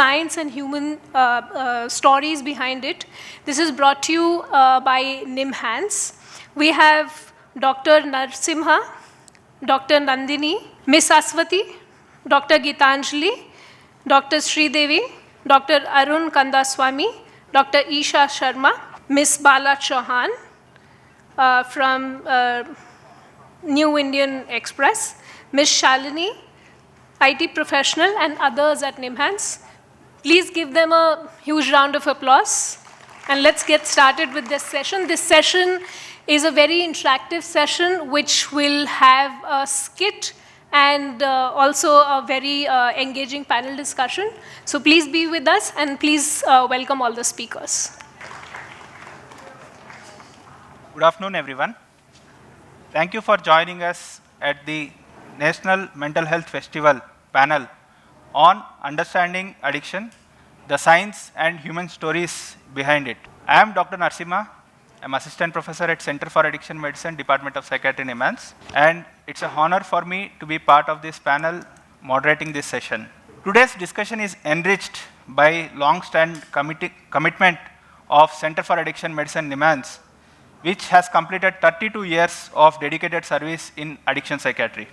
science and human stories behind it. This is brought to you by NIMHANS. We have Dr. Narasimha, Dr. Nandini, Miss Aswati, Dr. Gitanjali, Dr. Sridevi, Dr. Arun Kandaswamy, Dr. Isha Sharma, Miss Bala Chauhan from New Indian Express, Miss Shalini, IT professional, and others at NIMHANS. Please give them a huge round of applause. And let's get started with this session. This session is a very interactive session which will have a skit and also a very engaging panel discussion. So please be with us and please welcome all the speakers. Good afternoon, everyone. Thank you for joining us at the National Mental Health Festival panel on Understanding Addiction, the Science and Human Stories Behind It. I am Dr. Narasimha. I'm Assistant Professor at Center for Addiction Medicine, Department of Psychiatry, NIMHANS. And it's an honor for me to be part of this panel moderating this session. Today's discussion is enriched by long-standing commitment of Center for Addiction Medicine, NIMHANS, which has completed 32 years of dedicated service in addiction psychiatry.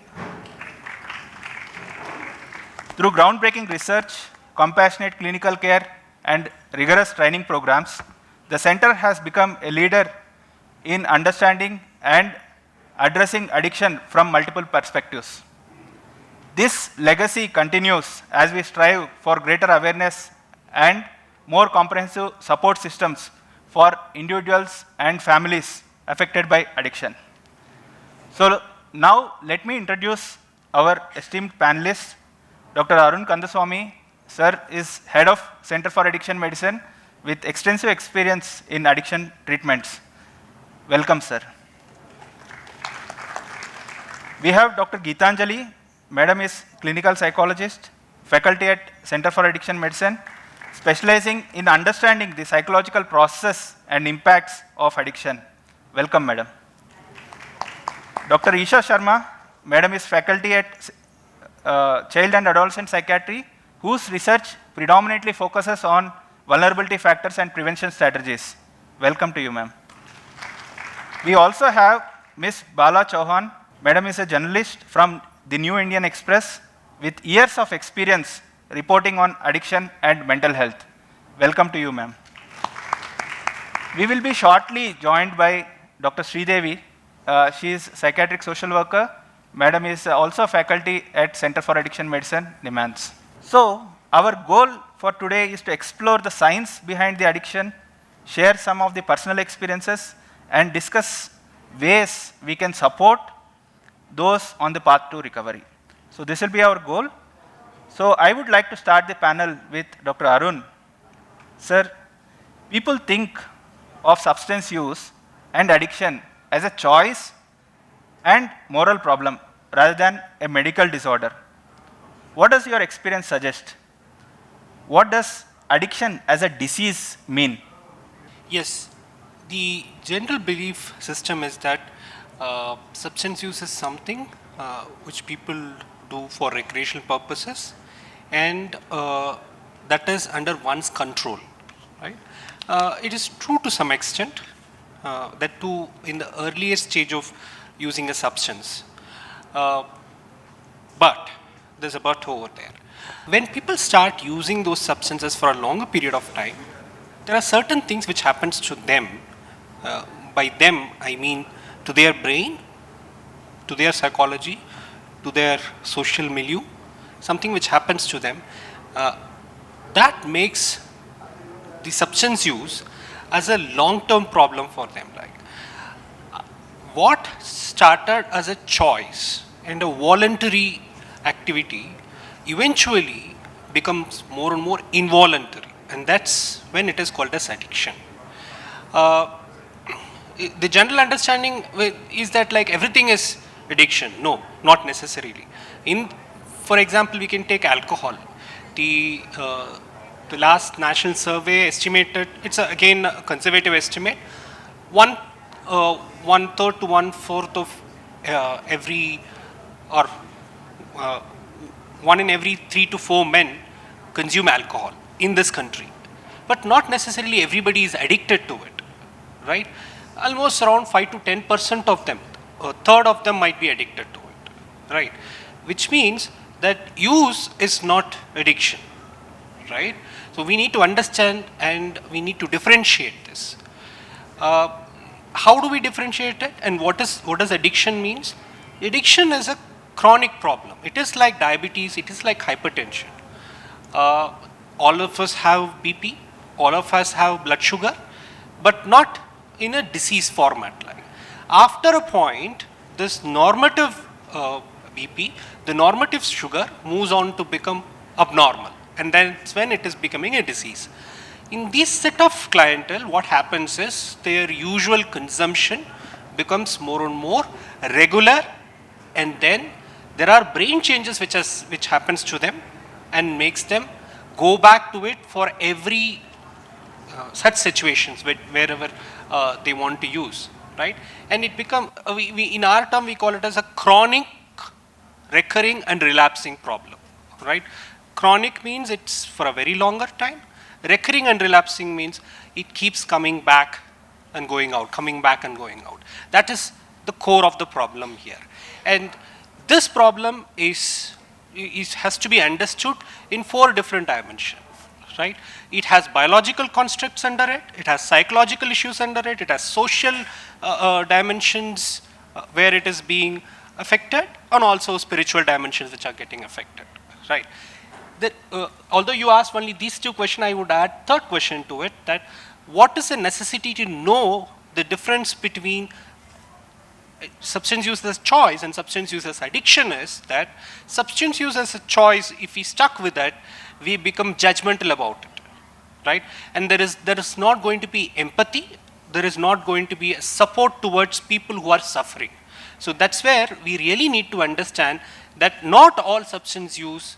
Through groundbreaking research, compassionate clinical care, and rigorous training programs, the center has become a leader in understanding and addressing addiction from multiple perspectives. This legacy continues as we strive for greater awareness and more comprehensive support systems for individuals and families affected by addiction. So now let me introduce our esteemed panelists. Dr. Arun Kandaswamy, sir, is head of Center for Addiction Medicine with extensive experience in addiction treatments. Welcome, sir. We have Dr. Gitanjali. Madam is clinical psychologist, faculty at Center for Addiction Medicine, specializing in understanding the psychological processes and impacts of addiction. Welcome, madam. Dr. Isha Sharma, madam is faculty at Child and Adolescent Psychiatry, whose research predominantly focuses on vulnerability factors and prevention strategies. Welcome to you, ma'am. We also have Miss Bala Chauhan. Madam is a journalist from the New Indian Express with years of experience reporting on addiction and mental health. Welcome to you, ma'am. We will be shortly joined by Dr. Sridevi. She is psychiatric social worker. Madam is also faculty at Center for Addiction Medicine, NIMHANS. So our goal for today is to explore the science behind the addiction, share some of the personal experiences, and discuss ways we can support those on the path to recovery. So this will be our goal. So I would like to start the panel with Dr. Arun. Sir, people think of substance use and addiction as a choice and moral problem rather than a medical disorder. What does your experience suggest? What does addiction as a disease mean? Yes, the general belief system is that substance use is something which people do for recreational purposes, and that is under one's control, right? It is true to some extent, that too in the earliest stage of using a substance. But there's a but over there. When people start using those substances for a longer period of time, there are certain things which happens to them. By them, I mean to their brain, to their psychology, to their social milieu, something which happens to them. That makes the substance use as a long-term problem for them. Like, what started as a choice and a voluntary activity eventually becomes more and more involuntary, and that's when it is called as addiction. The general understanding is that like everything is addiction. No, not necessarily. For example, we can take alcohol. The last national survey estimated, it's again a conservative estimate, one third to 1/4 of every, or 1 in every 3 to 4 men consume alcohol in this country, but not necessarily everybody is addicted to it, right? Almost around 5 to 10% of them, a third of them might be addicted to it, right? Which means that use is not addiction, right? So we need to understand and we need to differentiate this. How do we differentiate it, and what does addiction means? Addiction is a chronic problem. It is like diabetes, it is like hypertension. All of us have BP, all of us have blood sugar, but not in a disease format. Like after a point, this normative BP, the normative sugar moves on to become abnormal, and that's when it is becoming a disease. In this set of clientele, what happens is their usual consumption becomes more and more regular, and then there are brain changes which happens to them and makes them go back to it for every such situations wherever they want to use, right? And it become, in our term we call it as a chronic, recurring and relapsing problem, right? Chronic means it's for a very longer time. Recurring and relapsing means it keeps coming back and going out, coming back and going out. That is the core of the problem here. And this problem has to be understood in 4 different dimensions, right? It has biological constructs under it, it has psychological issues under it, it has social dimensions where it is being affected, and also spiritual dimensions which are getting affected, right? That, although you asked only these 2 questions, I would add third question to it, that what is the necessity to know the difference between substance use as choice and substance use as addiction is that substance use as a choice, if we stuck with that, we become judgmental about it, right? And there is not going to be empathy, there is not going to be a support towards people who are suffering. So that's where we really need to understand that not all substance use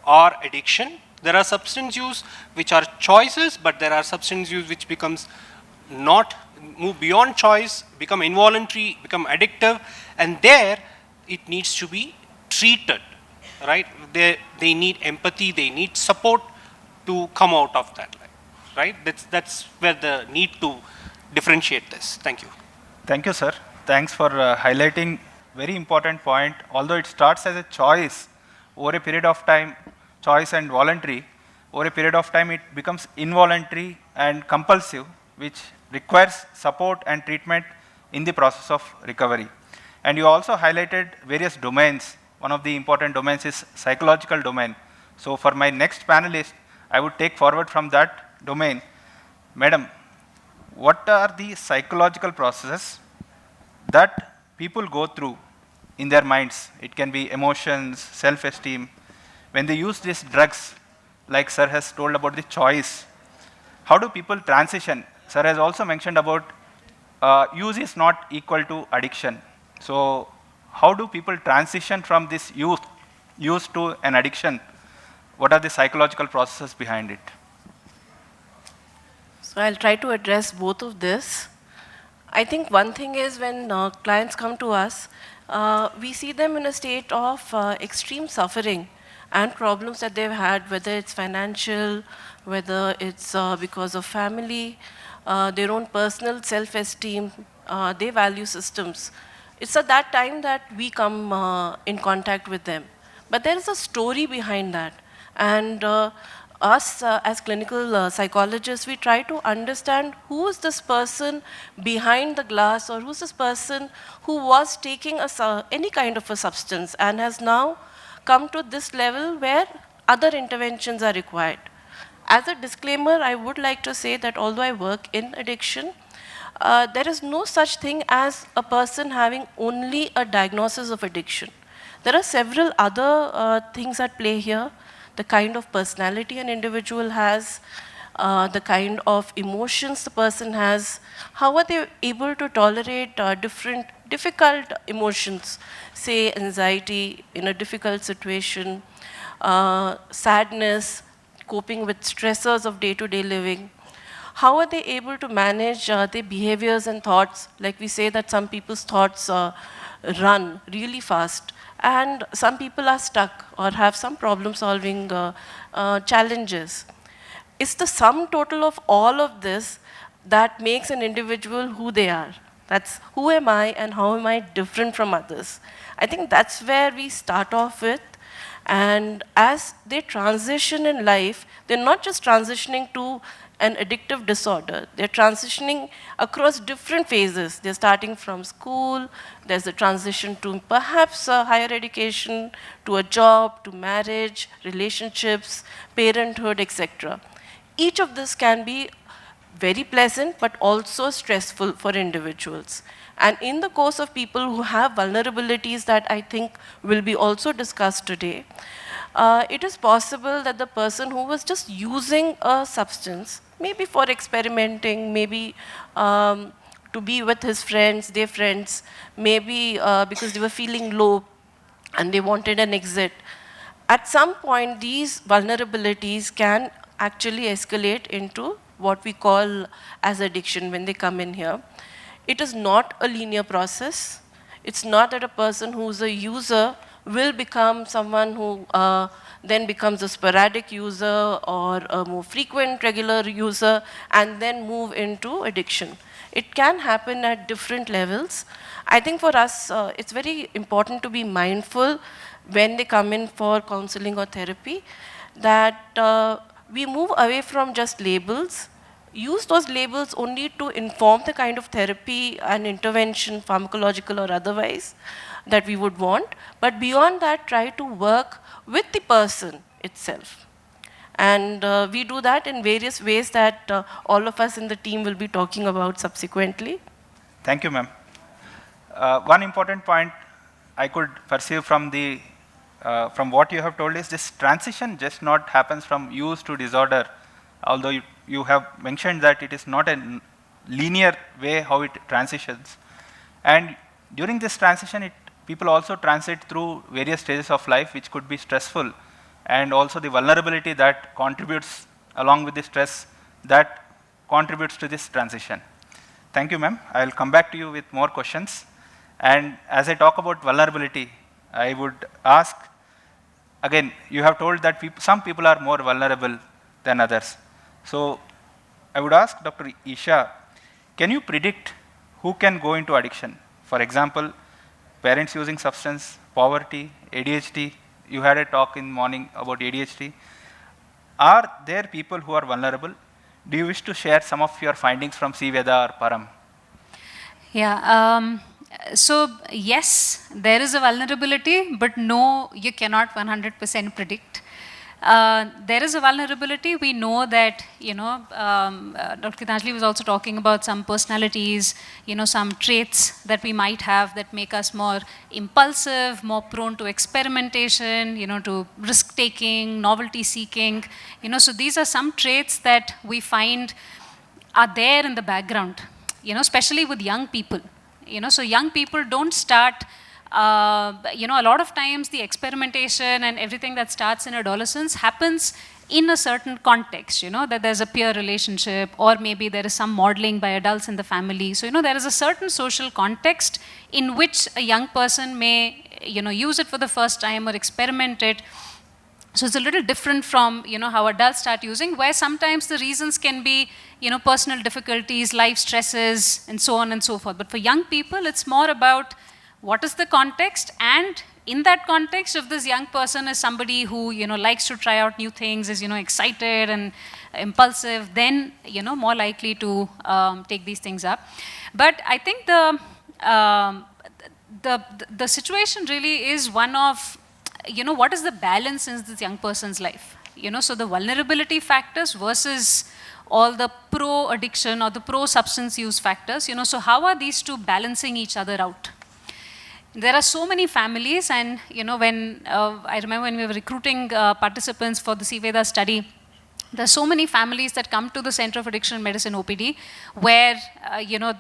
are addiction. There are substance use which are choices, but there are substance use which becomes not, move beyond choice, become involuntary, become addictive, and there it needs to be treated, right? They need empathy, they need support to come out of that, right? That's where the need to differentiate this. Thank you. Thank you, sir. Thanks for highlighting very important point. Although it starts as a choice, over a period of time, choice and voluntary, over a period of time it becomes involuntary and compulsive, which requires support and treatment in the process of recovery. And you also highlighted various domains. One of the important domains is psychological domain. So for my next panelist, I would take forward from that domain. Madam, what are the psychological processes that people go through in their minds? It can be emotions, self-esteem. When they use these drugs, like sir has told about the choice, how do people transition? Sir has also mentioned about use is not equal to addiction. So how do people transition from this use to an addiction? What are the psychological processes behind it? So I'll try to address both of this. I think one thing is when clients come to us, we see them in a state of extreme suffering and problems that they've had, whether it's financial, whether it's because of family, their own personal self-esteem, their value systems. It's at that time that we come in contact with them. But there is a story behind that. And us as clinical psychologists, we try to understand who is this person behind the glass, or who's this person who was taking any kind of a substance and has now come to this level where other interventions are required. As a disclaimer, I would like to say that although I work in addiction, there is no such thing as a person having only a diagnosis of addiction. There are several other things at play here. The kind of personality an individual has, the kind of emotions the person has, how are they able to tolerate different difficult emotions, say anxiety in a difficult situation, sadness, coping with stressors of day-to-day living. how are they able to manage their behaviors and thoughts? Like we say that some people's thoughts run really fast, and some people are stuck or have some problem solving challenges. It's the sum total of all of this that makes an individual who they are. That's who am I and how am I different from others. I think that's where we start off with. And as they transition in life, they're not just transitioning to an addictive disorder. They're transitioning across different phases. They're starting from school, there's a transition to perhaps higher education, to a job, to marriage, relationships, parenthood, etc. Each of this can be very pleasant, but also stressful for individuals. And in the course of people who have vulnerabilities that I think will be also discussed today, it is possible that the person who was just using a substance, maybe for experimenting, maybe to be with his friends, their friends, maybe because they were feeling low and they wanted an exit, at some point these vulnerabilities can actually escalate into what we call as addiction when they come in here. It is not a linear process. It's not that a person who's a user will become someone who then becomes a sporadic user or a more frequent regular user and then move into addiction. It can happen at different levels. I think for us, it's very important to be mindful when they come in for counseling or therapy that we move away from just labels, use those labels only to inform the kind of therapy and intervention, pharmacological or otherwise, that we would want. But beyond that, try to work with the person itself. And we do that in various ways that all of us in the team will be talking about subsequently. Thank you, ma'am. One important point I could perceive from from what you have told is this transition just not happens from use to disorder, although you have mentioned that it is not a linear way how it transitions. And during this transition, people also transit through various stages of life which could be stressful, and also the vulnerability that contributes along with the stress that contributes to this transition. Thank you, ma'am. I will come back to you with more questions. And as I talk about vulnerability, I would ask, again, you have told that some people are more vulnerable than others. So I would ask Dr. Isha, can you predict who can go into addiction? For example, parents using substance, poverty, ADHD. You had a talk in the morning about ADHD. Are there people who are vulnerable? Do you wish to share some of your findings from CVEDA or Param? Yeah. So yes, there is a vulnerability, but no, you cannot 100% predict. There is a vulnerability. We know that, Dr. Gitanjali was also talking about some personalities, some traits that we might have that make us more impulsive, more prone to experimentation, to risk-taking, novelty-seeking. So these are some traits that we find are there in the background, especially with young people. So young people don't start, a lot of times the experimentation and everything that starts in adolescence happens in a certain context, that there's a peer relationship, or maybe there is some modeling by adults in the family. So, there is a certain social context in which a young person may, use it for the first time or experiment it. So it's a little different from, how adults start using, where sometimes the reasons can be, personal difficulties, life stresses, and so on and so forth. But for young people, it's more about what is the context, and in that context, if this young person is somebody who, likes to try out new things, is, excited and impulsive, then, more likely to take these things up. But I think the situation really is one of, what is the balance in this young person's life? So the vulnerability factors versus all the pro-addiction or the pro-substance use factors, so how are these two balancing each other out? There are so many families, and, when I remember when we were recruiting participants for the CVEDA study, there are so many families that come to the Center of Addiction Medicine OPD where,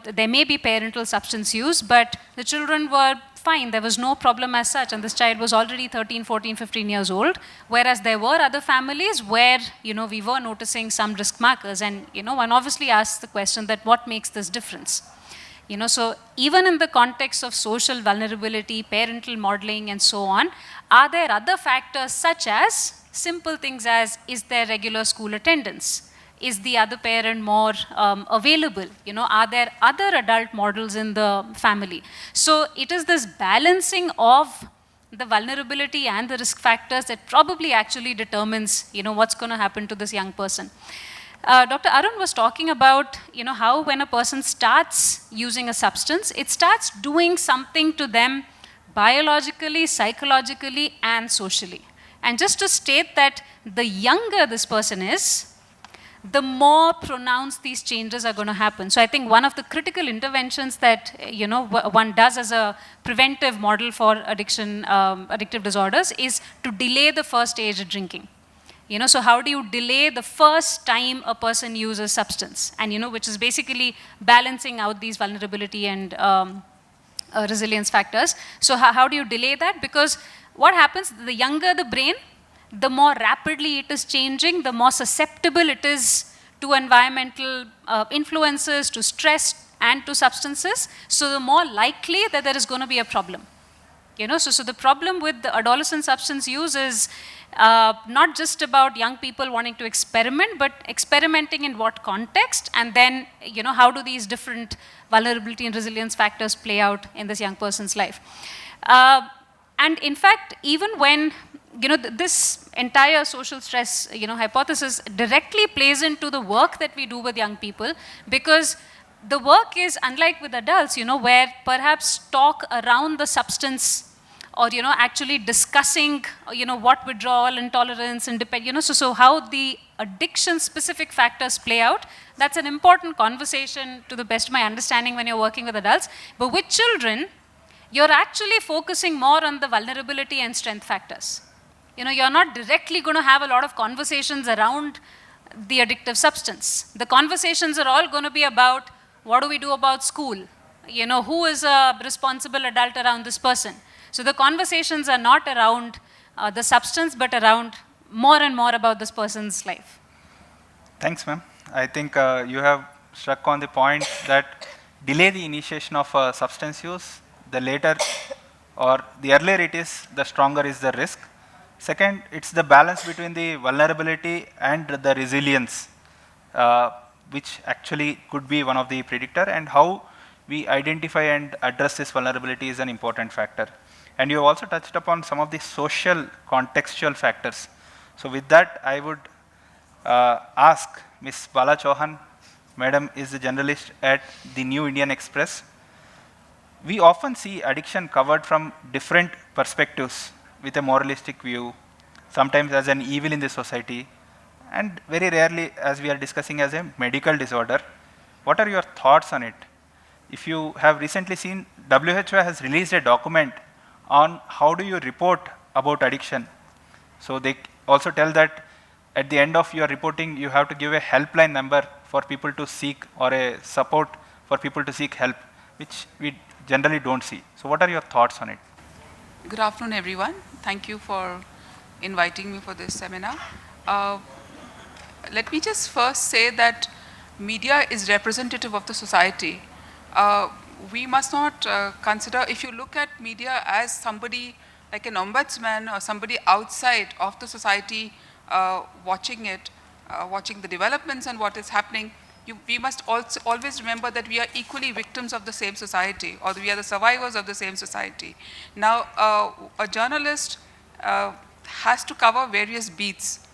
there may be parental substance use, but the children were fine, there was no problem as such, and this child was already 13, 14, 15 years old, whereas there were other families where, we were noticing some risk markers, and, one obviously asks the question that what makes this difference? So even in the context of social vulnerability, parental modeling, and so on, are there other factors such as simple things as, is there regular school attendance? Is the other parent more available? Are there other adult models in the family? So it is this balancing of the vulnerability and the risk factors that probably actually determines, what's going to happen to this young person. Dr. Arun was talking about, how when a person starts using a substance, it starts doing something to them biologically, psychologically, and socially. And just to state that the younger this person is, the more pronounced these changes are going to happen. So I think one of the critical interventions that one does as a preventive model for addiction, addictive disorders is to delay the first stage of drinking. So how do you delay the first time a person uses substance? And which is basically balancing out these vulnerability and resilience factors. So how do you delay that? Because what happens, the younger the brain, the more rapidly it is changing, the more susceptible it is to environmental influences, to stress, and to substances. So the more likely that there is going to be a problem. So the problem with the adolescent substance use is not just about young people wanting to experiment, but experimenting in what context, and then, how do these different vulnerability and resilience factors play out in this young person's life. And in fact, even when this entire social stress, hypothesis directly plays into the work that we do with young people, because the work is unlike with adults, where perhaps talk around the substance or, actually discussing, what withdrawal, intolerance, and so how the addiction-specific factors play out, that's an important conversation to the best of my understanding when you're working with adults. But with children, you're actually focusing more on the vulnerability and strength factors. You're not directly going to have a lot of conversations around the addictive substance. The conversations are all going to be about, what do we do about school? Who is a responsible adult around this person? So the conversations are not around the substance, but around more and more about this person's life. Thanks, ma'am. I think you have struck on the point that delay the initiation of substance use, the later or the earlier it is, the stronger is the risk. Second, it's the balance between the vulnerability and the resilience, which actually could be one of the predictor, and how we identify and address this vulnerability is an important factor. And you have also touched upon some of the social contextual factors. So with that, I would ask Ms. Bala Chauhan. Madam is the journalist at the New Indian Express. We often see addiction covered from different perspectives, with a moralistic view, sometimes as an evil in the society, and very rarely, as we are discussing, as a medical disorder. What are your thoughts on it? If you have recently seen, WHO has released a document on how do you report about addiction. So they also tell that at the end of your reporting, you have to give a helpline number for people to seek, or a support for people to seek help, which we generally don't see. So what are your thoughts on it? Good afternoon, everyone. Thank you for inviting me for this seminar. Let me just first say that media is representative of the society. We must not consider, if you look at media as somebody like an ombudsman or somebody outside of the society watching it, watching the developments and what is happening, we must also always remember that we are equally victims of the same society, or we are the survivors of the same society. Now, a journalist has to cover various beats.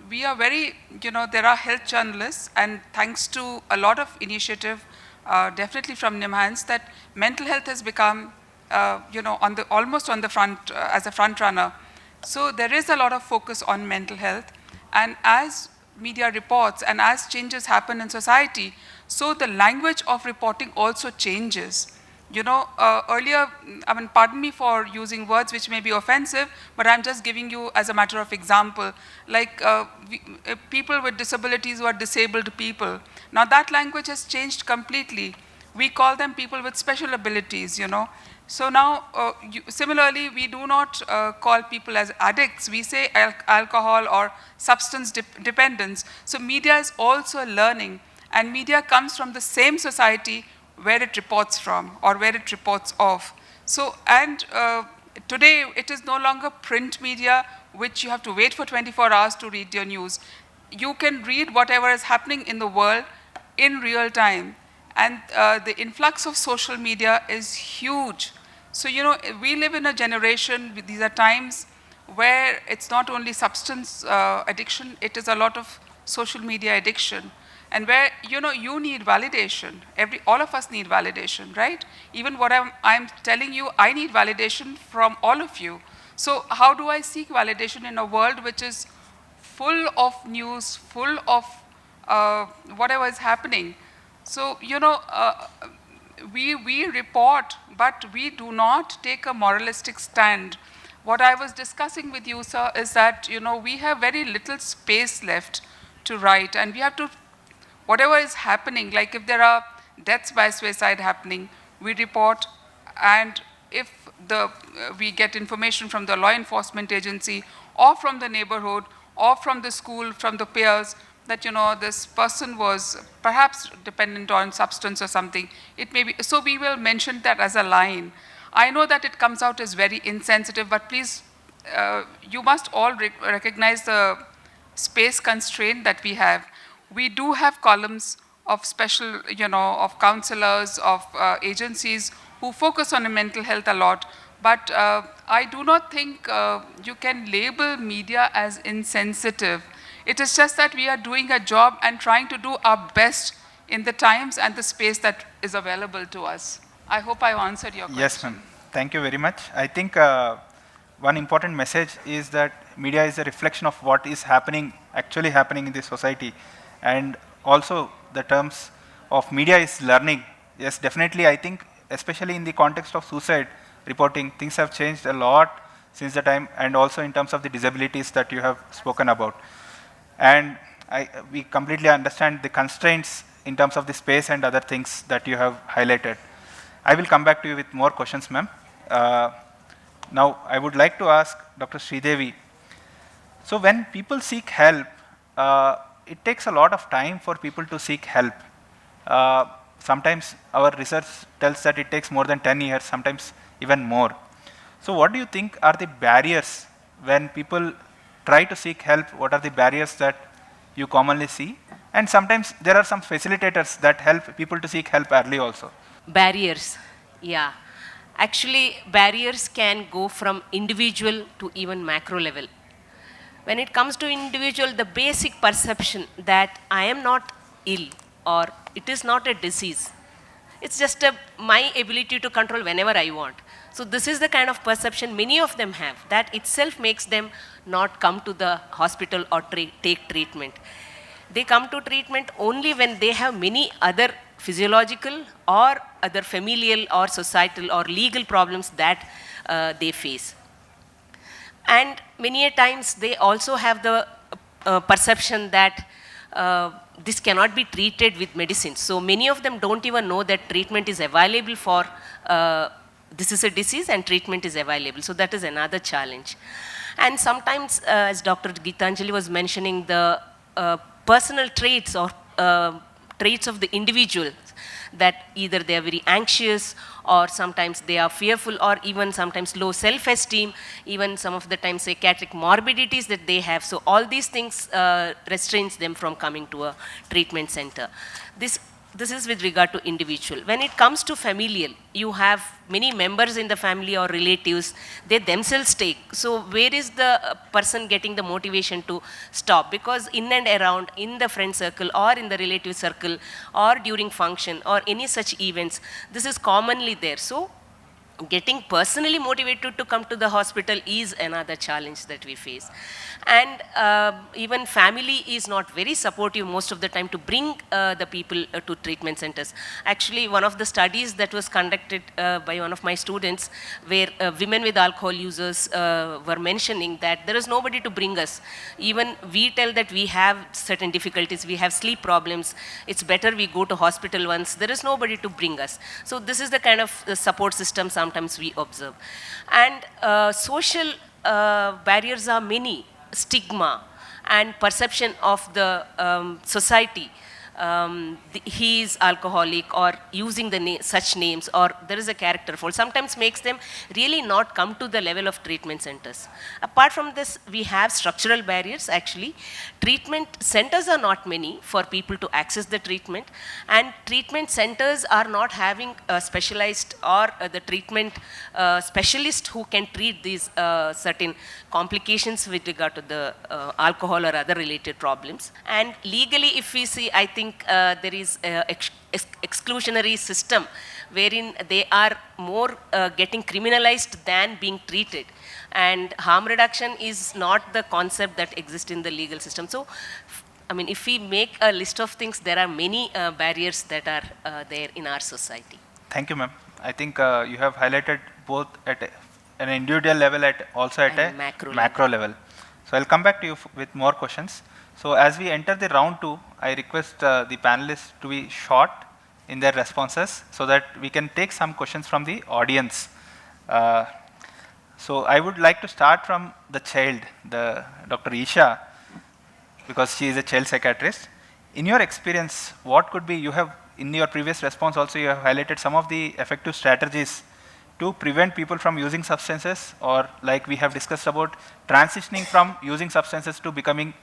We are very, there are health journalists, and thanks to a lot of initiative, definitely from NIMHANS, that mental health has become, almost on the front, as a front runner. So there is a lot of focus on mental health, and as media reports and as changes happen in society, so the language of reporting also changes. Earlier, pardon me for using words which may be offensive, but I'm just giving you as a matter of example, like people with disabilities who are disabled people. Now that language has changed completely. we call them people with special abilities, you know. So now, similarly, we do not call people as addicts. We say alcohol or substance dependence. So media is also learning, and media comes from the same society where it reports from or where it reports of. So, and today it is no longer print media, which you have to wait for 24 hours to read your news. You can read whatever is happening in the world in real time. And the influx of social media is huge. So, you know, we live in a generation, these are times where it's not only substance addiction, it is a lot of social media addiction. And where, you know, you need validation. All of us need validation, right? Even what I'm telling you, I need validation from all of you. So how do I seek validation in a world which is full of news, full of whatever is happening? So, you know, we report, but we do not take a moralistic stand. What I was discussing with you, sir, is that, you know, we have very little space left to write, and we have to, whatever is happening, like if there are deaths by suicide happening, we report, and if we get information from the law enforcement agency or from the neighborhood or from the school, from the peers, that, you know, this person was perhaps dependent on substance or something, it may be, so we will mention that as a line. I know that it comes out as very insensitive, but please, you must all recognize the space constraint that we have. We do have columns of special, you know, of counselors, of agencies who focus on mental health a lot, but I do not think you can label media as insensitive. It is just that we are doing a job and trying to do our best in the times and the space that is available to us. I hope I answered your question. Yes, ma'am. Thank you very much. I think one important message is that media is a reflection of what is happening, actually happening in the society. And also the terms of media is learning. Yes, definitely, I think, especially in the context of suicide reporting, things have changed a lot since the time, and also in terms of the disabilities that you have spoken about. And we completely understand the constraints in terms of the space and other things that you have highlighted. I will come back to you with more questions, ma'am. Now, I would like to ask Dr. Sridevi. So when people seek help, it takes a lot of time for people to seek help. Sometimes our research tells that it takes more than 10 years, sometimes even more. So what do you think are the barriers when people try to seek help? What are the barriers that you commonly see? And sometimes there are some facilitators that help people to seek help early also. Barriers, yeah. Actually, barriers can go from individual to even macro level. When it comes to individual, the basic perception that I am not ill or it is not a disease. It's just my ability to control whenever I want. So this is the kind of perception many of them have. That itself makes them not come to the hospital or take treatment. They come to treatment only when they have many other physiological or other familial or societal or legal problems that they face. And many a times they also have the perception that this cannot be treated with medicine. So many of them don't even know that treatment is available for, this is a disease and treatment is available. So that is another challenge. And sometimes, as Dr. Geetanjali was mentioning, the personal traits or traits of the individuals, that either they are very anxious or sometimes they are fearful or even sometimes low self-esteem, even some of the times psychiatric morbidities that they have. So all these things restrains them from coming to a treatment center. This is with regard to individual. When it comes to familial, you have many members in the family or relatives, they themselves take. So where is the person getting the motivation to stop? Because in and around, in the friend circle or in the relative circle or during function or any such events, this is commonly there. So getting personally motivated to come to the hospital is another challenge that we face. And even family is not very supportive most of the time to bring the people to treatment centers. Actually, one of the studies that was conducted by one of my students, where women with alcohol users were mentioning that there is nobody to bring us. Even we tell that we have certain difficulties, we have sleep problems, it's better we go to hospital once, there is nobody to bring us. So this is the kind of support system sometimes we observe. And social barriers are many. Stigma and perception of the society. He is alcoholic, or using the such names, or there is a character fault, sometimes makes them really not come to the level of treatment centers. Apart from this, we have structural barriers actually. Treatment centers are not many for people to access the treatment, and treatment centers are not having a specialized or the treatment specialist who can treat these certain complications with regard to the alcohol or other related problems. And legally, if we see, I think there is exclusionary system wherein they are more getting criminalized than being treated. And harm reduction is not the concept that exists in the legal system. So, I mean, if we make a list of things, there are many barriers that are there in our society. Thank you, ma'am. I think you have highlighted both at an individual level and also at a macro level. So I'll come back to you with more questions. So as we enter the round 2, I request the panelists to be short in their responses so that we can take some questions from the audience. So I would like to start from the child, Dr. Isha, because she is a child psychiatrist. In your experience, what could be, you have, in your previous response also, you have highlighted some of the effective strategies to prevent people from using substances, or like we have discussed about transitioning from using substances to becoming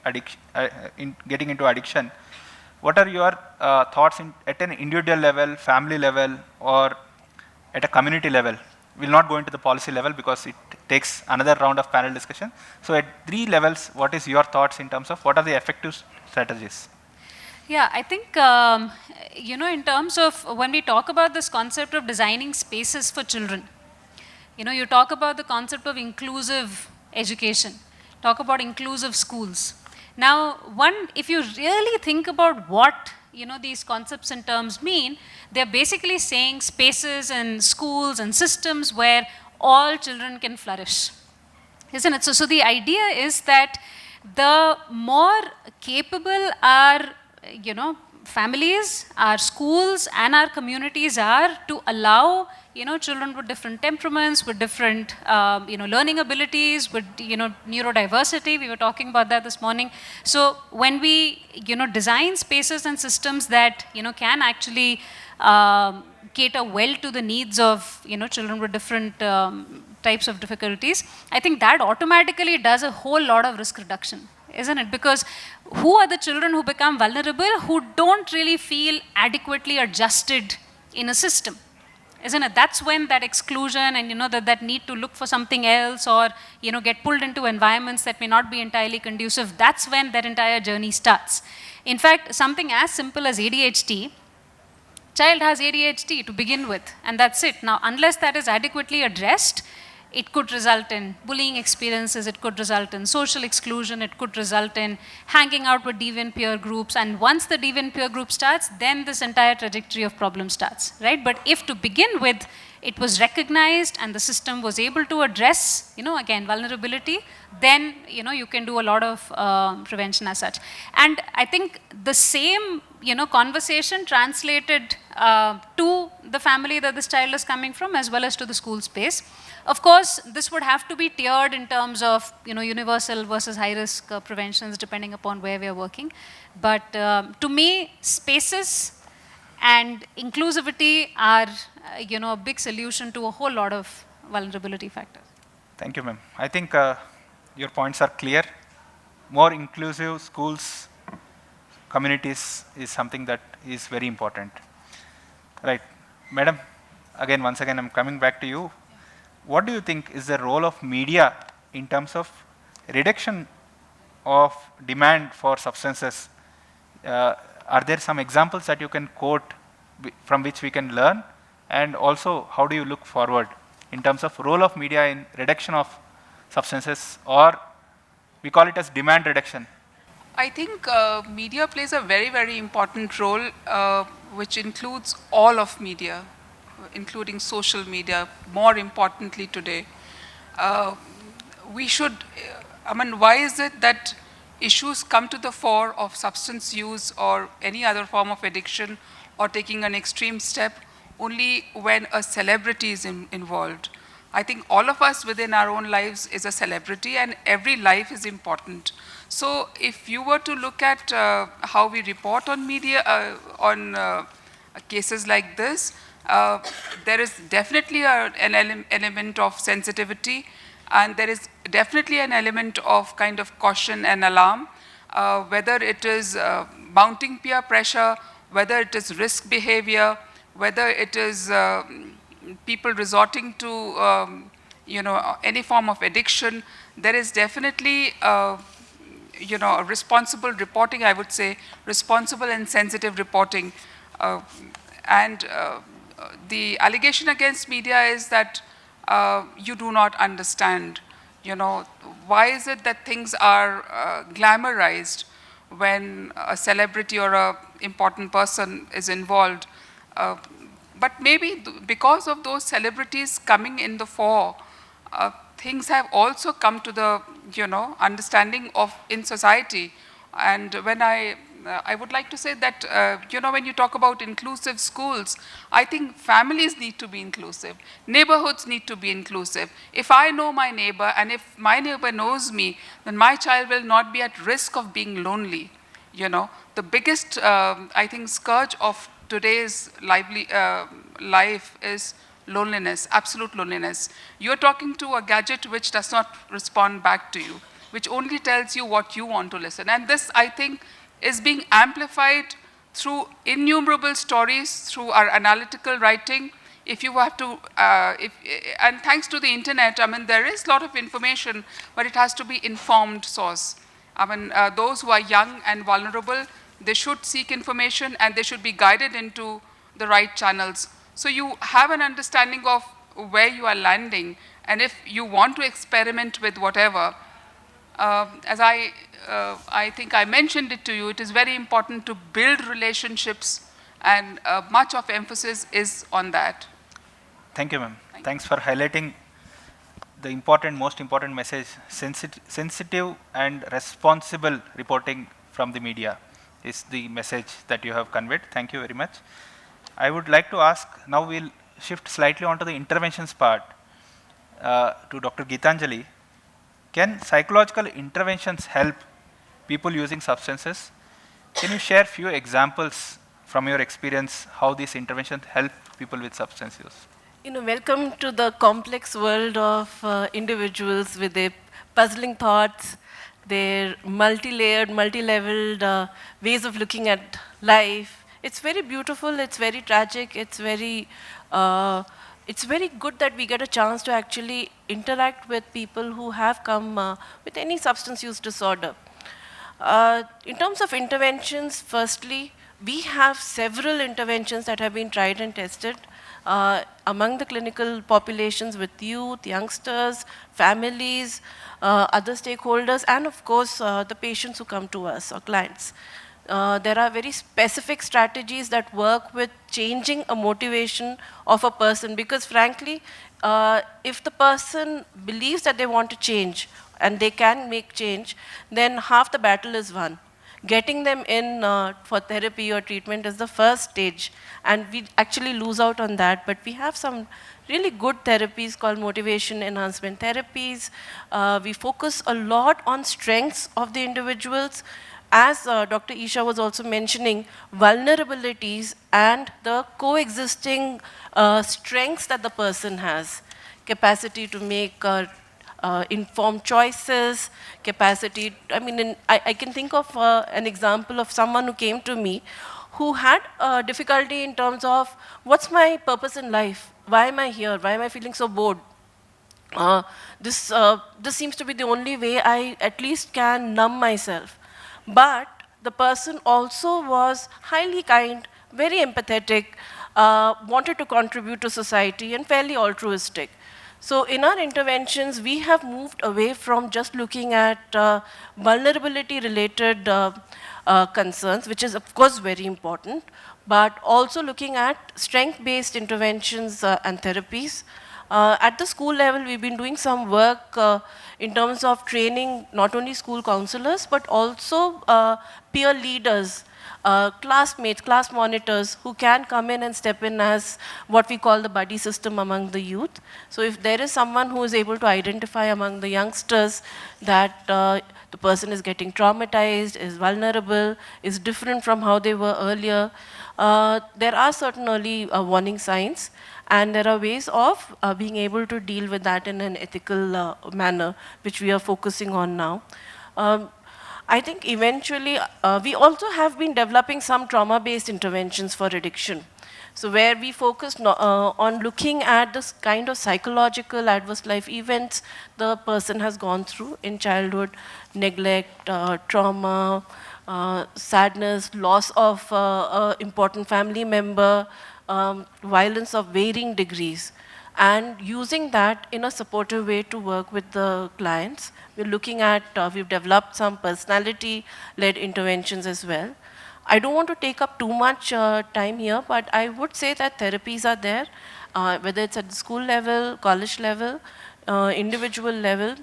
getting into addiction. What are your thoughts at an individual level, family level, or at a community level? We'll not go into the policy level because it takes another round of panel discussion. So at 3 levels, what is your thoughts in terms of what are the effective strategies? Yeah, I think, you know, in terms of when we talk about this concept of designing spaces for children, you know, you talk about the concept of inclusive education, talk about inclusive schools. Now, if you really think about what, you know, these concepts and terms mean, they're basically saying spaces and schools and systems where all children can flourish, isn't it? So the idea is that the more capable our, you know, families, our schools, and our communities are to allow, you know, children with different temperaments, with different, you know, learning abilities, with, you know, neurodiversity. We were talking about that this morning. So when we, you know, design spaces and systems that, you know, can actually cater well to the needs of, you know, children with different types of difficulties, I think that automatically does a whole lot of risk reduction, isn't it? Because who are the children who become vulnerable, who don't really feel adequately adjusted in a system, isn't it? That's when that exclusion and, you know, that need to look for something else, or, you know, get pulled into environments that may not be entirely conducive, that's when that entire journey starts. In fact, something as simple as ADHD, child has ADHD to begin with, and that's it. Now, unless that is adequately addressed, it could result in bullying experiences, it could result in social exclusion, it could result in hanging out with deviant peer groups, and once the deviant peer group starts, then this entire trajectory of problem starts, right? But if to begin with, it was recognized and the system was able to address, you know, again, vulnerability, then, you know, you can do a lot of prevention as such. And I think the same, you know, conversation translated to the family that this child is coming from, as well as to the school space. Of course, this would have to be tiered in terms of, you know, universal versus high-risk preventions, depending upon where we are working. But to me, spaces and inclusivity are, you know, a big solution to a whole lot of vulnerability factors. Thank you, ma'am. I think your points are clear. More inclusive schools, communities is something that is very important. Right. Madam, once again, I'm coming back to you. What do you think is the role of media in terms of reduction of demand for substances? Are there some examples that you can quote from which we can learn? And also, how do you look forward in terms of role of media in reduction of substances, or we call it as demand reduction? I think media plays a very, very important role, which includes all of media, including social media, more importantly today. We should, I mean, why is it that issues come to the fore of substance use or any other form of addiction or taking an extreme step only when a celebrity is involved? I think all of us within our own lives is a celebrity, and every life is important. So if you were to look at how we report on media, on cases like this, there is definitely an element of sensitivity, and there is definitely an element of kind of caution and alarm, whether it is mounting peer pressure, whether it is risk behavior, whether it is people resorting to any form of addiction. There is definitely responsible reporting, I would say, responsible and sensitive reporting. And the allegation against media is that you do not understand. Why is it that things are glamorized when a celebrity or an important person is involved? But maybe because of those celebrities coming in the fore, things have also come to the understanding of in society. And when I would like to say that when you talk about inclusive schools, I think families need to be inclusive, neighborhoods need to be inclusive. If I know my neighbor and if my neighbor knows me, then my child will not be at risk of being lonely. The biggest I think scourge of today's life is loneliness, absolute loneliness. You're talking to a gadget which does not respond back to you, which only tells you what you want to listen. And this, I think, is being amplified through innumerable stories, through our analytical writing. If you have to, and thanks to the internet, I mean, there is a lot of information, but it has to be informed source. I mean, those who are young and vulnerable, they should seek information and they should be guided into the right channels. So you have an understanding of where you are landing, and if you want to experiment with whatever, as I think I mentioned it to you, it is very important to build relationships, and much of emphasis is on that. Thank you, ma'am. Thanks for highlighting the most important message, sensitive and responsible reporting from the media is the message that you have conveyed. Thank you very much. I would like to ask, now we'll shift slightly onto the interventions part to Dr. Geetanjali. Can psychological interventions help people using substances? Can you share few examples from your experience how these interventions help people with substance use? Welcome to the complex world of individuals with their puzzling thoughts, their multi-layered, multi-leveled ways of looking at life. It's very beautiful, it's very tragic, it's very good that we get a chance to actually interact with people who have come with any substance use disorder. In terms of interventions, firstly, we have several interventions that have been tried and tested among the clinical populations with youth, youngsters, families, other stakeholders, and of course the patients who come to us or clients. There are very specific strategies that work with changing a motivation of a person, because frankly, if the person believes that they want to change and they can make change, then half the battle is won. Getting them in for therapy or treatment is the first stage, and we actually lose out on that. But we have some really good therapies called motivation enhancement therapies. We focus a lot on strengths of the individuals. As Dr. Isha was also mentioning, vulnerabilities and the coexisting strengths that the person has. Capacity to make informed choices, capacity, I can think of an example of someone who came to me who had difficulty in terms of, what's my purpose in life? Why am I here? Why am I feeling so bored? This seems to be the only way I at least can numb myself. But the person also was highly kind, very empathetic, wanted to contribute to society, and fairly altruistic. So in our interventions, we have moved away from just looking at vulnerability-related concerns, which is of course very important, but also looking at strength-based interventions and therapies. At the school level, we've been doing some work in terms of training not only school counselors, but also peer leaders, classmates, class monitors who can come in and step in as what we call the buddy system among the youth. So if there is someone who is able to identify among the youngsters that the person is getting traumatized, is vulnerable, is different from how they were earlier, there are certain early warning signs, and there are ways of being able to deal with that in an ethical manner, which we are focusing on now. I think eventually, we also have been developing some trauma-based interventions for addiction. So where we focus on looking at this kind of psychological adverse life events the person has gone through in childhood, neglect, trauma, sadness, loss of important family member, violence of varying degrees, and using that in a supportive way to work with the clients. We're looking at, we've developed some personality-led interventions as well. I don't want to take up too much time here, but I would say that therapies are there, whether it's at the school level, college level, individual level,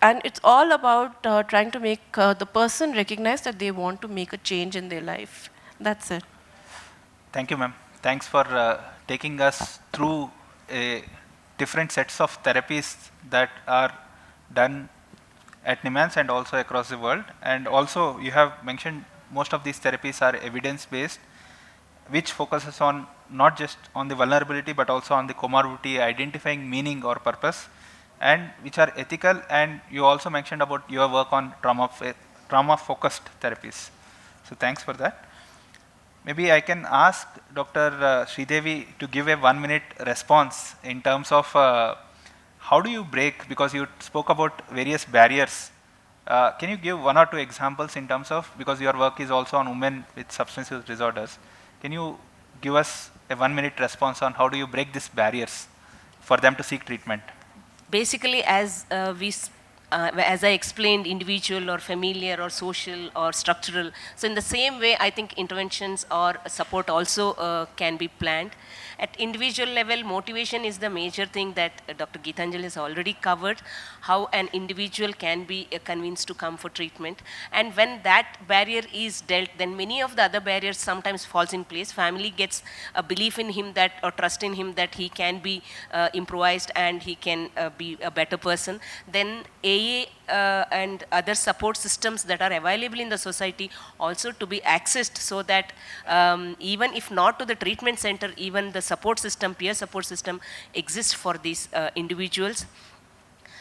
and it's all about trying to make the person recognize that they want to make a change in their life. That's it. Thank you, ma'am. Thanks for taking us through different sets of therapies that are done at NIMHANS and also across the world. And also, you have mentioned most of these therapies are evidence-based, which focuses on not just on the vulnerability, but also on the comorbidity, identifying meaning or purpose, and which are ethical. And you also mentioned about your work on trauma-focused therapies. So thanks for that. Maybe I can ask Dr. Sridevi to give a 1-minute response in terms of how do you break, because you spoke about various barriers. Can you give 1 or 2 examples in terms of, because your work is also on women with substance use disorders, can you give us a 1-minute response on how do you break these barriers for them to seek treatment? Basically, as I explained, individual or familiar or social or structural. So in the same way, I think interventions or support also can be planned. At individual level, motivation is the major thing that Dr. Geetanjali has already covered, how an individual can be convinced to come for treatment. And when that barrier is dealt, then many of the other barriers sometimes falls in place. Family gets a belief in him that, or trust in him that he can be improvised and he can be a better person. Then AA and other support systems that are available in the society also to be accessed, so that even if not to the treatment center, even the support system, peer support system exists for these individuals.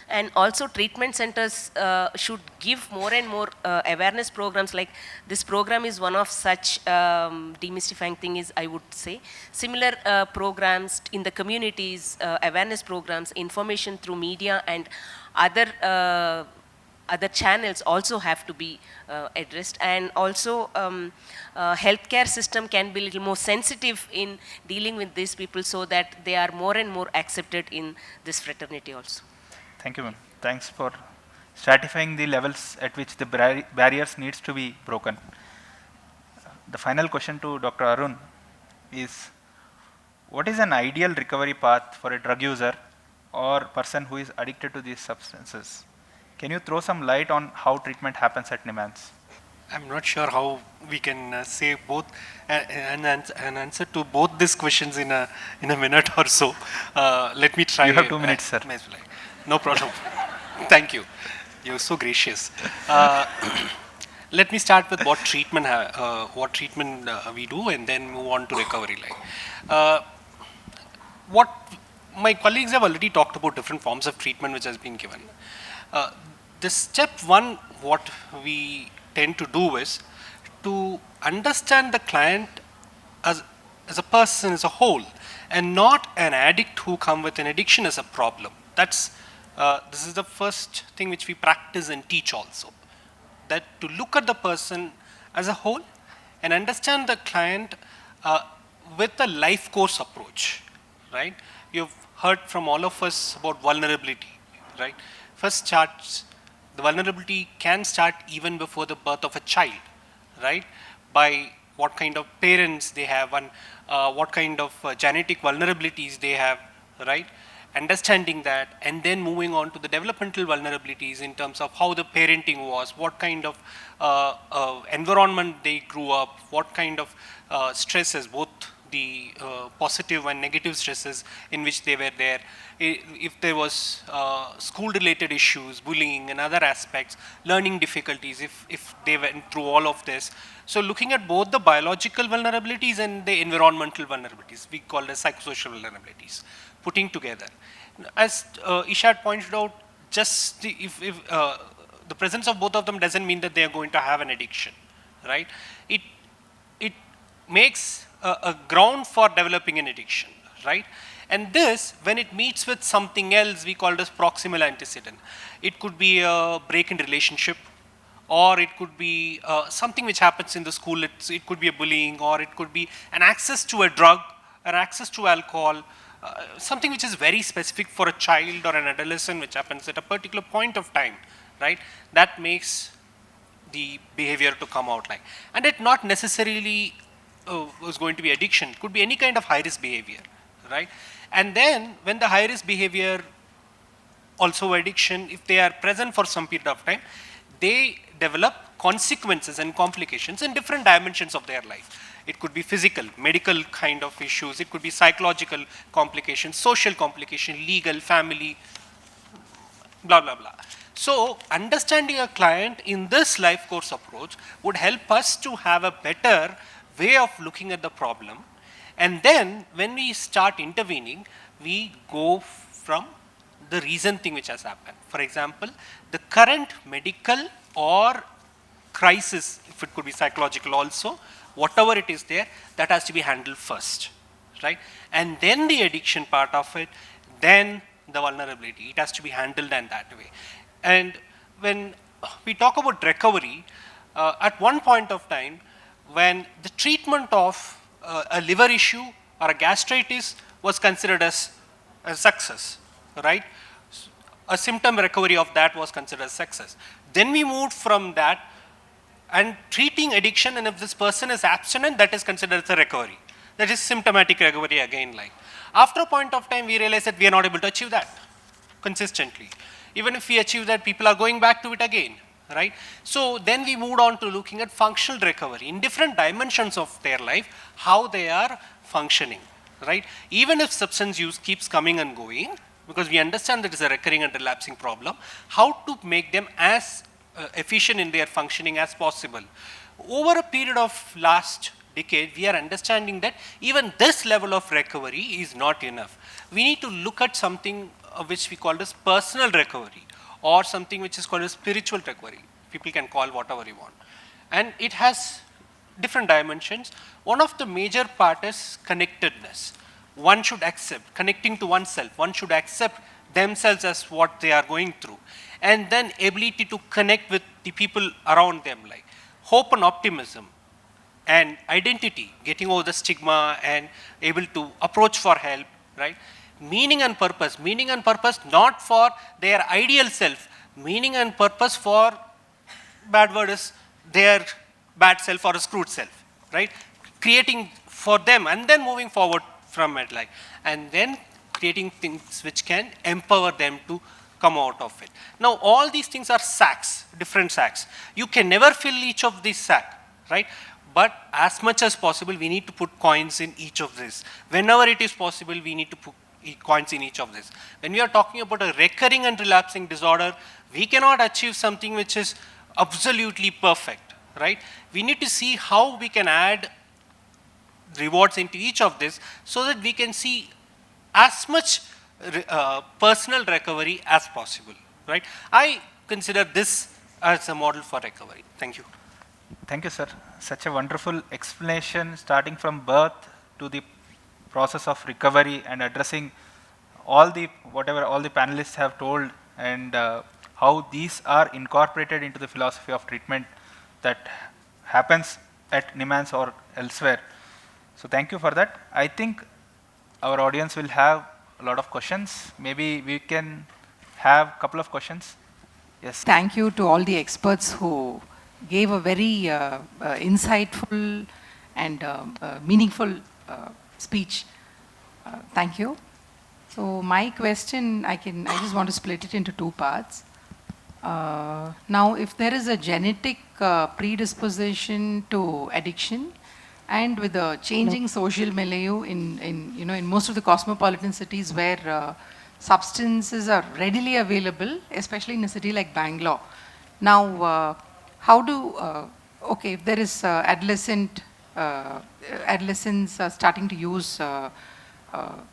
And also treatment centers should give more and more awareness programs. Like this program is one of such demystifying thing, is I would say. Similar programs in the communities, awareness programs, information through media and other channels also have to be addressed. And also healthcare system can be a little more sensitive in dealing with these people, so that they are more and more accepted in this fraternity also. Thank you, ma'am. Thanks for stratifying the levels at which the barriers needs to be broken. The final question to Dr. Arun is, what is an ideal recovery path for a drug user or person who is addicted to these substances? Can you throw some light on how treatment happens at NIMHANS? I'm not sure how we can say both an answer to both these questions in a minute or so. Let me try. You have 2 minutes, sir. No problem. Thank you. You're so gracious. Let me start with what treatment we do, and then move on to recovery. What my colleagues have already talked about different forms of treatment which has been given. The step 1, what we tend to do is to understand the client as a person, as a whole, and not an addict who come with an addiction as a problem. This is the first thing which we practice and teach also. That to look at the person as a whole and understand the client with a life course approach, right? heard from all of us about vulnerability, right? First starts, the vulnerability can start even before the birth of a child, right? By what kind of parents they have and what kind of genetic vulnerabilities they have, right? Understanding that, and then moving on to the developmental vulnerabilities in terms of how the parenting was, what kind of environment they grew up, what kind of stresses, both the positive and negative stresses in which they were there, if there was school-related issues, bullying and other aspects, learning difficulties, if they went through all of this. So looking at both the biological vulnerabilities and the environmental vulnerabilities, we call as psychosocial vulnerabilities, putting together. As Ishad pointed out, just if the presence of both of them doesn't mean that they are going to have an addiction, right? It makes a ground for developing an addiction, right? And this, when it meets with something else, we call it as proximal antecedent. It could be a break in relationship, or it could be something which happens in the school. It could be a bullying, or it could be an access to a drug, or access to alcohol, something which is very specific for a child or an adolescent, which happens at a particular point of time, right? That makes the behavior to come out like. And it not necessarily was going to be addiction. It could be any kind of high-risk behavior, right? And then when the high-risk behavior, also addiction, if they are present for some period of time, they develop consequences and complications in different dimensions of their life. It could be physical, medical kind of issues. It could be psychological complications, social complication, legal, family, blah, blah, blah. So understanding a client in this life course approach would help us to have a better way of looking at the problem. And then when we start intervening, we go from the reason thing which has happened. For example, the current medical or crisis, if it could be psychological also, whatever it is there, that has to be handled first, right? And then the addiction part of it, then the vulnerability, it has to be handled in that way. And when we talk about recovery, at one point of time, when the treatment of a liver issue or a gastritis was considered as a success, right? A symptom recovery of that was considered a success. Then we moved from that and treating addiction, and if this person is abstinent, that is considered as a recovery. That is symptomatic recovery again. Like after a point of time, we realized that we are not able to achieve that consistently. Even if we achieve that, people are going back to it again, right? So then we moved on to looking at functional recovery in different dimensions of their life, how they are functioning, right? Even if substance use keeps coming and going, because we understand that it's a recurring and relapsing problem, how to make them as efficient in their functioning as possible. Over a period of last decade, we are understanding that even this level of recovery is not enough. We need to look at something which we call as personal recovery, or something which is called as spiritual recovery. People can call whatever you want. And it has different dimensions. One of the major part is connectedness. One should accept, connecting to oneself, one should accept themselves as what they are going through. And then ability to connect with the people around them, like hope and optimism and identity, getting over the stigma and able to approach for help, right? Meaning and purpose not for their ideal self, meaning and purpose for, bad word is, their bad self or a screwed self, right? Creating for them and then moving forward from it, like, and then creating things which can empower them to come out of it. Now, all these things are sacks, different sacks. You can never fill each of these sacks, right? But as much as possible, we need to put coins in each of this. Whenever it is possible, we need to put coins in each of this. When we are talking about a recurring and relapsing disorder, we cannot achieve something which is absolutely perfect, right? We need to see how we can add rewards into each of this so that we can see as much personal recovery as possible, right? I consider this as a model for recovery. Thank you. Thank you, sir. Such a wonderful explanation, starting from birth to the process of recovery and addressing all the, whatever all the panelists have told, and how these are incorporated into the philosophy of treatment that happens at NIMHANS or elsewhere. So thank you for that. I think our audience will have a lot of questions. Maybe we can have a couple of questions. Yes. Thank you to all the experts who gave a very insightful and meaningful speech. Thank you. So my question, I just want to split it into two parts. Now, if there is a genetic predisposition to addiction, and with the changing social milieu in most of the cosmopolitan cities where substances are readily available, especially in a city like Bangalore. Now, how do, okay, if there is adolescents are starting to use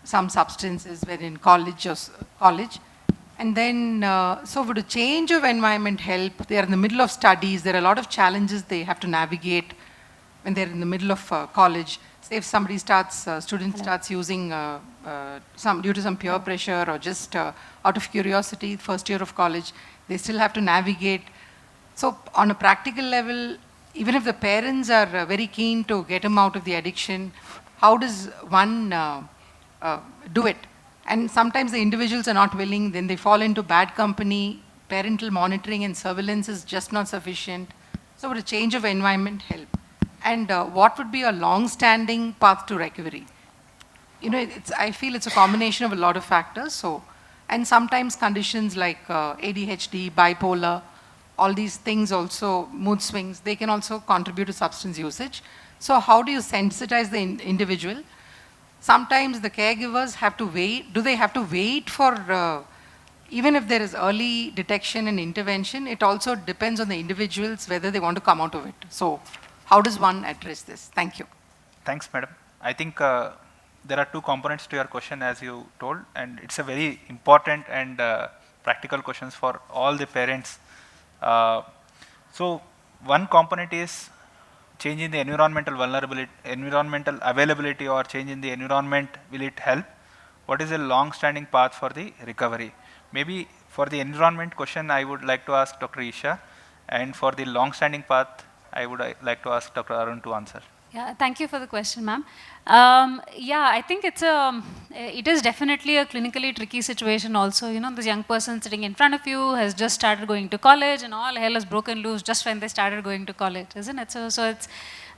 some substances when in college, and then, so would a change of environment help? They are in the middle of studies, there are a lot of challenges they have to navigate when they're in the middle of college. Say if somebody starts, student starts using due to some peer pressure or just out of curiosity, first year of college, they still have to navigate. So on a practical level, even if the parents are very keen to get them out of the addiction, how does one do it? And sometimes the individuals are not willing, then they fall into bad company, parental monitoring and surveillance is just not sufficient. So would a change of environment help? And what would be a long-standing path to recovery? You know, I feel it's a combination of a lot of factors. So, and sometimes conditions like ADHD, bipolar, all these things also, mood swings, they can also contribute to substance usage. So how do you sensitize the individual? Sometimes the caregivers have to wait. Do they have to wait for, even if there is early detection and intervention, it also depends on the individuals whether they want to come out of it. So how does one address this? Thank you. Thanks, madam. I think there are two components to your question, as you told, and it's a very important and practical questions for all the parents. So one component is change in the environmental vulnerability, environmental availability, or change in the environment. Will it help? What is a long-standing path for the recovery? Maybe for the environment question, I would like to ask Dr. Isha, and for the long-standing path, I would like to ask Dr. Arun to answer. Yeah, thank you for the question, ma'am. Yeah, I think it is definitely a clinically tricky situation also. You know, this young person sitting in front of you has just started going to college and all hell has broken loose just when they started going to college, isn't it? So it's,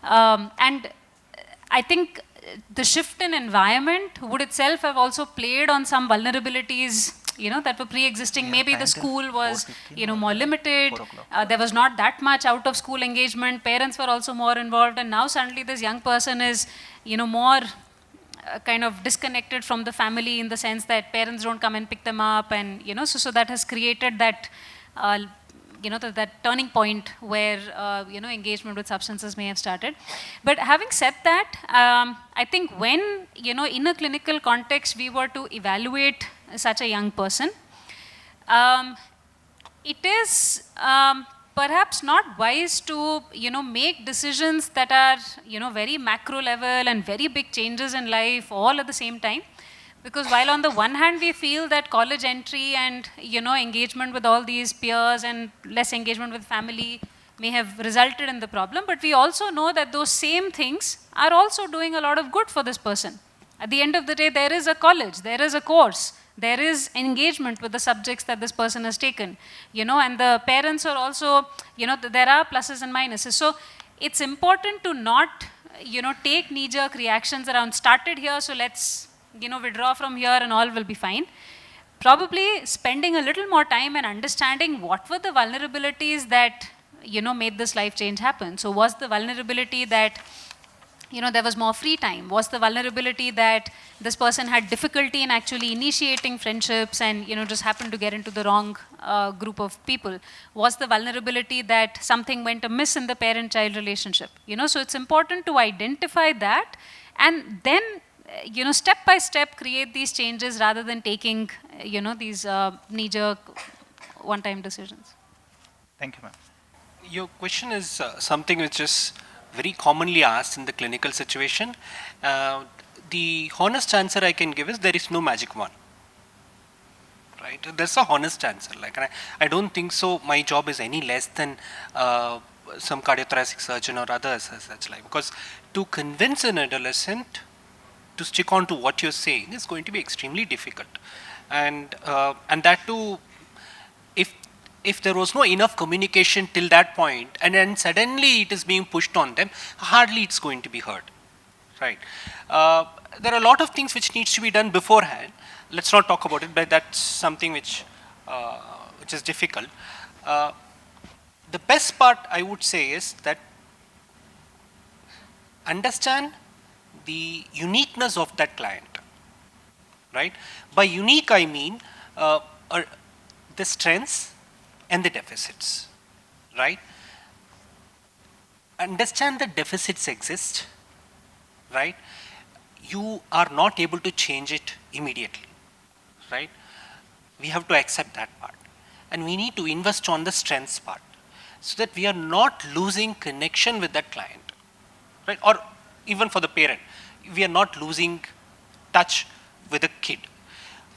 and I think the shift in environment would itself have also played on some vulnerabilities, you know, that were pre-existing. Maybe the school was, you know, more limited. There was not that much out of school engagement. Parents were also more involved. And now suddenly this young person is, you know, more kind of disconnected from the family in the sense that parents don't come and pick them up. And, you know, so that has created that, you know, that turning point where, you know, engagement with substances may have started. But having said that, I think when, you know, in a clinical context, we were to evaluate such a young person, it is perhaps not wise to, you know, make decisions that are, you know, very macro level and very big changes in life all at the same time. Because while on the one hand we feel that college entry and, you know, engagement with all these peers and less engagement with family may have resulted in the problem, but we also know that those same things are also doing a lot of good for this person. At the end of the day, there is a college, there is a course, there is engagement with the subjects that this person has taken, you know, and the parents are also, you know, there are pluses and minuses. So it's important to not, you know, take knee-jerk reactions around started here, so let's, you know, withdraw from here and all will be fine. Probably spending a little more time and understanding what were the vulnerabilities that, you know, made this life change happen. So was the vulnerability that, you know, there was more free time? Was the vulnerability that this person had difficulty in actually initiating friendships and, you know, just happened to get into the wrong group of people? Was the vulnerability that something went amiss in the parent-child relationship? You know, so it's important to identify that and then, you know, step by step create these changes rather than taking, you know, these knee-jerk one-time decisions. Thank you, ma'am. Your question is something which is very commonly asked in the clinical situation. The honest answer I can give is there is no magic one. Right? That's a honest answer. Like, I don't think so. My job is any less than some cardiothoracic surgeon or others as such. Like, because to convince an adolescent to stick on to what you're saying is going to be extremely difficult. And that too, if there was no enough communication till that point, and then suddenly it is being pushed on them, hardly it's going to be heard, right? There are a lot of things which needs to be done beforehand. Let's not talk about it, but that's something which is difficult. The best part I would say is that understand the uniqueness of that client, right? By unique I mean the strengths and the deficits, right? Understand that deficits exist, right? You are not able to change it immediately, right? We have to accept that part. And we need to invest on the strengths part so that we are not losing connection with that client, right? Or even for the parent, we are not losing touch with the kid.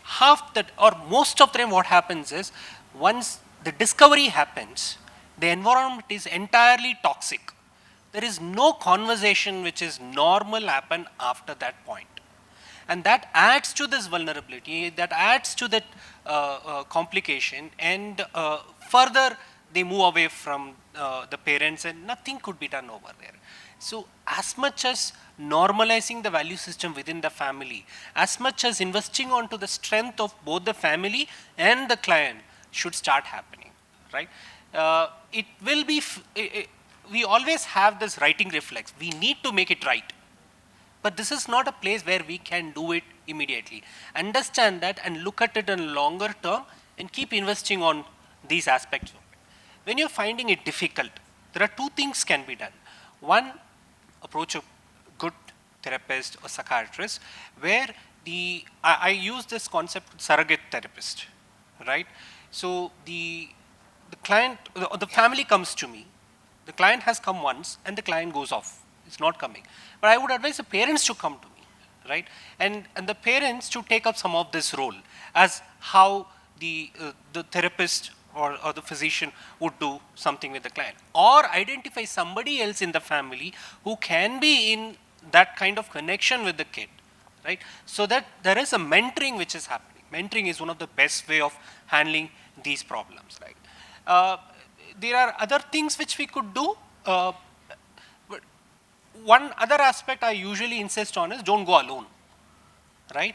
Half that, or most of the time what happens is, once the discovery happens, the environment is entirely toxic. There is no conversation which is normal happen after that point. And that adds to this vulnerability, that adds to that complication, and further they move away from the parents and nothing could be done over there. So as much as normalizing the value system within the family, as much as investing onto the strength of both the family and the client should start happening, right? It will be, we always have this writing reflex. We need to make it right. But this is not a place where we can do it immediately. Understand that and look at it in longer term and keep investing on these aspects of it. When you're finding it difficult, there are two things can be done. One, approach a good therapist or psychiatrist where I use this concept surrogate therapist, right? So the client, the family comes to me. The client has come once and the client goes off. It's not coming. But I would advise the parents to come to me, right? And the parents to take up some of this role as how the therapist or the physician would do something with the client. Or identify somebody else in the family who can be in that kind of connection with the kid, right? So that there is a mentoring which is happening. Mentoring is one of the best way of handling these problems, right? There are other things which we could do. One other aspect I usually insist on is don't go alone, right?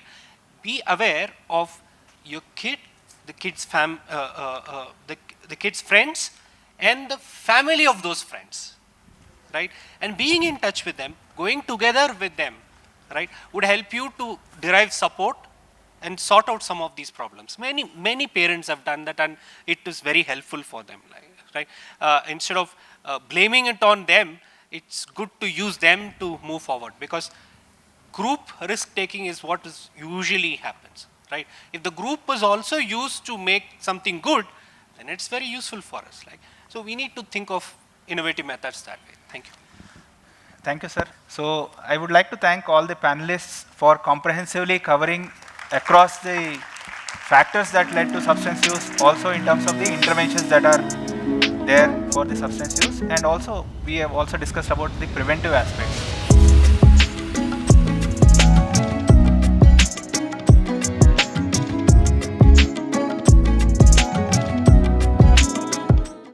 Be aware of your kid, the kid's the kid's friends, and the family of those friends, right? And being in touch with them, going together with them, right, would help you to derive support and sort out some of these problems. Many parents have done that, and it is very helpful for them, right? Instead of blaming it on them, it's good to use them to move forward, because group risk taking is what is usually happens, right? If the group is also used to make something good, then it's very useful for us. Like, so we need to think of innovative methods that way. Thank you. Thank you, sir. So I would like to thank all the panelists for comprehensively covering across the factors that led to substance use, also in terms of the interventions that are there for the substance use, and also we have also discussed about the preventive aspects.